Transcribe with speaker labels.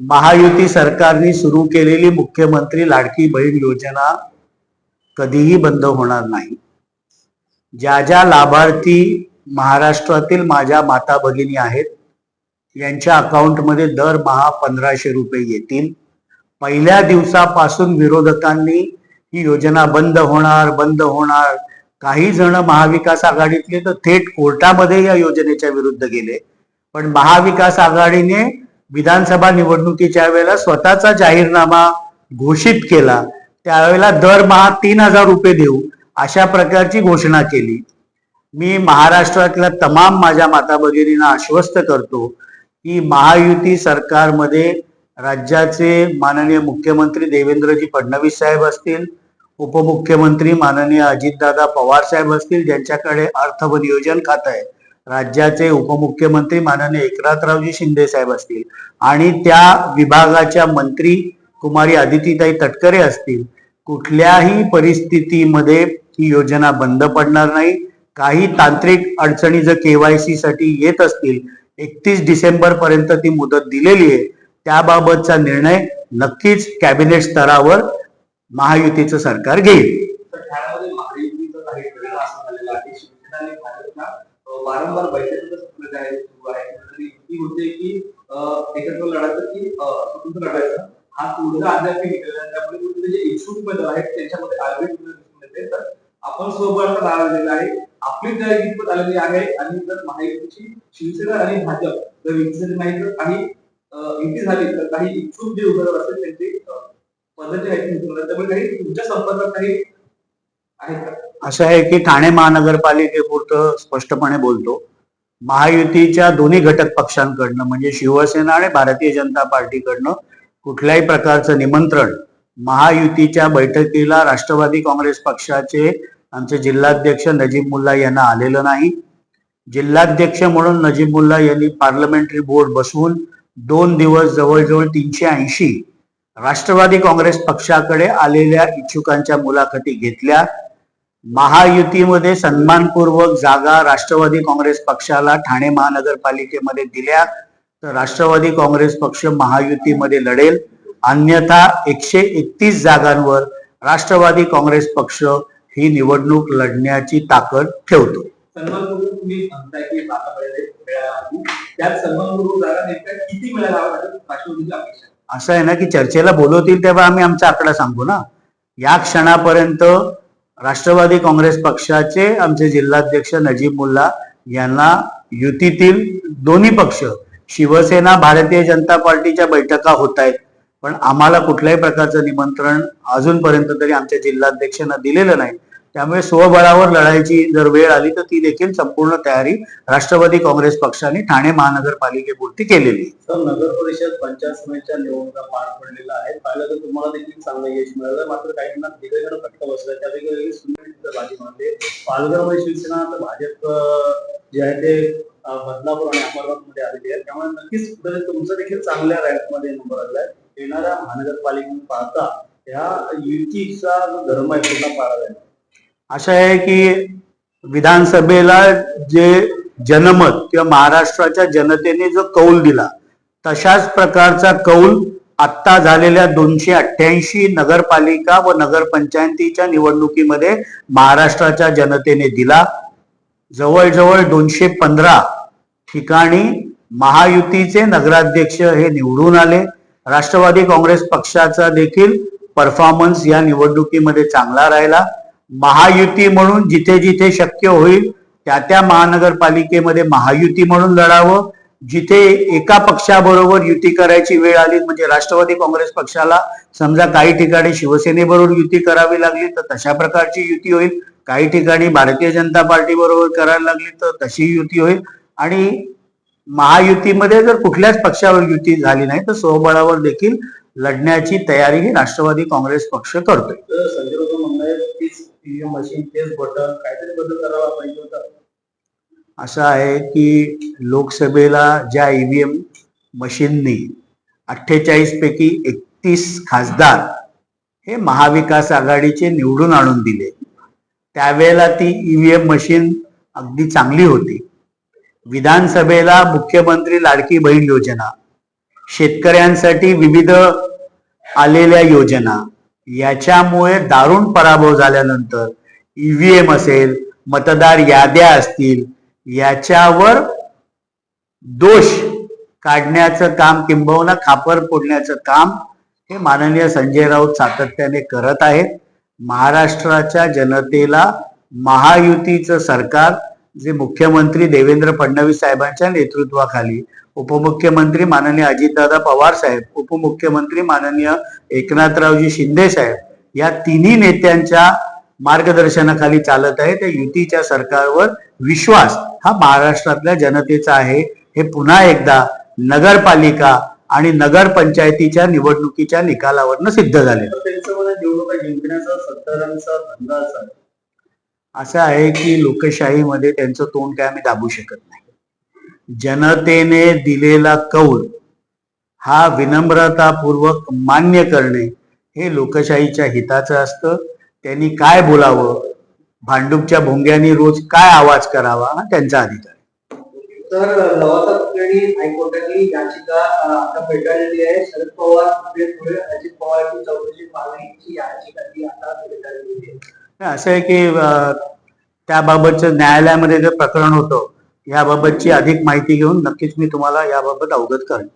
Speaker 1: महायुती सरकारने सुरू केलेली मुख्यमंत्री लाडकी बहीण योजना कधीही बंद होणार नाही। ज्या ज्या लाभार्थी महाराष्ट्रातील माझ्या माता भगिनी आहेत यांच्या अकाउंटमध्ये दरमहा 1500 रुपये येतील। पहिल्या दिवसापासून विरोधकांनी ही योजना बंद होणार, काही जण महाविकास आघाडीतले तर थेट कोर्टामध्ये या योजनेच्या विरुद्ध गेले। पण महाविकास आघाडीने विधानसभा निवडणुकीच्या वेळेला स्वतःचा जाहीरनामा घोषित केला, त्यावेळेला दरमहा 3000 रुपये देऊ अशा प्रकारची घोषणा केली। मी महाराष्ट्रातल्या तमाम माझ्या माता भगिनींना आश्वस्त करतो की महायुती सरकारमध्ये राज्याचे माननीय मुख्यमंत्री देवेंद्रजी फडणवीस साहेब असतील, उपमुख्यमंत्री माननीय अजितदादा पवार साहेब असतील, ज्यांच्याकडे अर्थ व नियोजन खातं आहे, राज्याचे उपमुख्यमंत्री माननीय एकनाथरावजी शिंदे साहेब असतील आणि त्या विभागाच्या मंत्री कुमारी अदितीताई तटकरे असतील, कुठल्याही परिस्थितीमध्ये ही योजना बंद पडणार नाही। काही तांत्रिक अडचणी जर केवायसी साठी येत असतील, 31 डिसेंबर पर्यंत ती मुदत दिलेली आहे, त्याबाबतचा निर्णय नक्कीच कॅबिनेट स्तरावर महायुतीचं सरकार घेईल।
Speaker 2: वारंवार बैठकीचा सुरू आहे युती होते की एकत्र लढायचं की स्वतंत्र लढायचं हा तोडगा अद्याप निघाला, त्यामुळे जे इच्छुक उमेदवार आहेत त्यांच्यामध्ये आलबेट दिसून येते। तर आपण स्वबळाचा दावा दिलेला आहे, आपली तयारी कितपत आलेली आहे आणि जर महायुतीची शिवसेना आणि भाजप जर युती नाही तर काही युती झाली तर काही इच्छुक जे उमेदवार असतील त्यांची पद्धती आहेत, त्यामुळे काही तुमच्या संपर्कात काही आहेत का?
Speaker 1: असं आहे की ठाणे महानगरपालिकेपुरतं स्पष्टपणे बोलतो, महायुतीच्या दोन्ही घटक पक्षांकडनं म्हणजे शिवसेना आणि भारतीय जनता पार्टीकडनं कुठल्याही प्रकारचं निमंत्रण महायुतीच्या बैठकीला राष्ट्रवादी काँग्रेस पक्षाचे आमचे जिल्हाध्यक्ष नजीब मुल्ला यांना आलेलं नाही। जिल्हाध्यक्ष म्हणून नजीब मुल्ला यांनी पार्लमेंटरी बोर्ड बसवून 2 दिवस जवळजवळ 380 राष्ट्रवादी काँग्रेस पक्षाकडे आलेल्या इच्छुकांच्या मुलाखती घेतल्या। महायुतीमध्ये सन्मानपूर्वक जागा राष्ट्रवादी काँग्रेस पक्षाला ठाणे महानगरपालिकेमध्ये दिल्या तर राष्ट्रवादी काँग्रेस पक्ष महायुतीमध्ये लढेल, अन्यथा 131 जागांवर राष्ट्रवादी काँग्रेस पक्ष ही निवडणूक लढण्याची ताकद ठेवतो।
Speaker 2: तुम्ही म्हणताय की त्यात सन्मानपूर्वक जागा नेमक्या किती मिळायला राष्ट्रवादीची अपेक्षा?
Speaker 1: असं आहे ना की चर्चेला बोलवतील तेव्हा आम्ही आमचा आकडा सांगू ना। या क्षणापर्यंत राष्ट्रवादी काँग्रेस पक्षाचे आमचे जिल्हाध्यक्ष नजीब मुल्ला यांना युतीतील दोन्ही पक्ष शिवसेना भारतीय जनता पार्टीच्या बैठका होत आहेत, पण आम्हाला कुठल्याही प्रकारचं निमंत्रण अजूनपर्यंत तरी आमच्या जिल्हाध्यक्षांना दिलेलं नाही। त्यामुळे स्वबळावर लढायची जर वेळ आली तर ती देखील संपूर्ण तयारी राष्ट्रवादी काँग्रेस पक्षाने ठाणे महानगरपालिकेपुरती केलेली।
Speaker 2: तर नगर परिषद पंचायत समितीच्या निवडणुका पार पडलेल्या आहेत, पाहिलं तर तुम्हाला देखील चांगलं यश मिळालं, मात्र काहींना दिग्गजांना फटका बसला, त्यापैकी बाजी मारते पालघरमध्ये शिवसेना तर भाजप जे आहे ते बदलापूर आणि अहमदनगर मध्ये आलेली आहे, त्यामुळे नक्कीच तुमचं देखील चांगल्या रँक मध्ये नंबर आलाय। येणाऱ्या महानगरपालिकेने पाहता या युतीचा धर्म आहे पूर्ण पाळावा।
Speaker 1: असं आहे की विधानसभेला जे जनमत किंवा महाराष्ट्राच्या जनतेने जो कौल दिला तशाच प्रकारचा कौल आत्ता झालेल्या 288 नगरपालिका व नगरपंचायतीच्या निवडणुकीमध्ये महाराष्ट्राच्या जनतेने दिला। जवळजवळ 215 ठिकाणी महायुतीचे नगराध्यक्ष हे निवडून आले। राष्ट्रवादी काँग्रेस पक्षाचा देखील परफॉर्मन्स या निवडणुकीमध्ये चांगला राहिला। महायुती म्हणून जिथे जिथे शक्य होईल त्या त्या महानगरपालिकेमध्ये महायुती म्हणून लढावं, जिथे एका पक्षाबरोबर युती करायची वेळ आली म्हणजे राष्ट्रवादी काँग्रेस पक्षाला समजा काही ठिकाणी शिवसेनेबरोबर युती करावी लागली तर तशा प्रकारची युती होईल, काही ठिकाणी भारतीय जनता पार्टी बरोबर करायला लागली तर तशी युती होईल, आणि महायुतीमध्ये जर कुठल्याच पक्षावर युती झाली नाही तर स्वबळावर देखील लढण्याची तयारी ही राष्ट्रवादी काँग्रेस पक्ष करतोय।
Speaker 2: संजय राऊत म्हणताय ईव्हीएम मशीन तेच बटन काहीतरी बदल करावा पाहिजे होता।
Speaker 1: असं आहे की लोकसभेला ज्या ईव्हीएम मशीननी 48 पैकी 31 खासदार हे महाविकास आघाडीचे निवडून आणून दिले, त्यावेळेला ती ईव्हीएम मशीन अगदी चांगली होती। विधानसभेला मुख्यमंत्री लाडकी बहीण योजना, शेतकऱ्यांसाठी विविध आलेल्या योजना याच्यामुळे दारुण पराभव झाल्यानंतर ईव्हीएम असेल, मतदार याद्या असतील, याच्यावर दोष काढण्याचं काम किंबहुना खापर फोडण्याचं काम हे माननीय संजय राऊत सातत्याने करत आहेत. महाराष्ट्राच्या जनतेला महायुतीचं सरकार जे मुख्यमंत्री देवेंद्र फडणवीस साहेबांच्या नेतृत्वाखाली, उपमुख्यमंत्री माननीय अजितदादा पवार साहेब, उपमुख्यमंत्री माननीय एकनाथरावजी शिंदे साहेब या तिन्ही नेत्यांच्या मार्गदर्शनाखाली चालत आहे. त्या युतीच्या सरकारवर विश्वास हा महाराष्ट्रातल्या जनतेचा आहे. हे पुन्हा एकदा नगरपालिका आणि नगरपंचायतीच्या निवडणुकीच्या निकालावरनं सिद्ध झाले.
Speaker 2: त्यांचं मला निवडणुका जिंकण्याचा सत्तारांचा धंदा असा
Speaker 1: असं आहे की लोकशाहीमध्ये त्यांचं तोंड काय आम्ही दाबू शकत नाही. जनतेने दिलेला कौल हा विनम्रतापूर्वक मान्य करणे हे लोकशाहीच्या हिताचं असतं. त्यांनी काय बोलावं, भांडूपच्या भोंग्यांनी रोज काय आवाज करावा हा त्यांचा अधिकार.
Speaker 2: तर लवासा प्रकरणी हायकोर्टाने याचिका आता फेटाळलेली आहे. शरद पवार पुढे अजित पवारची चौकशी मागणीची याचिका ती आता फेटाळलेली आहे.
Speaker 1: असं आहे की त्याबाबतचं न्यायालयामध्ये जे प्रकरण होतं याबाबतची अधिक माहिती घेऊन नक्कीच मी तुम्हाला याबाबत अवगत करेन.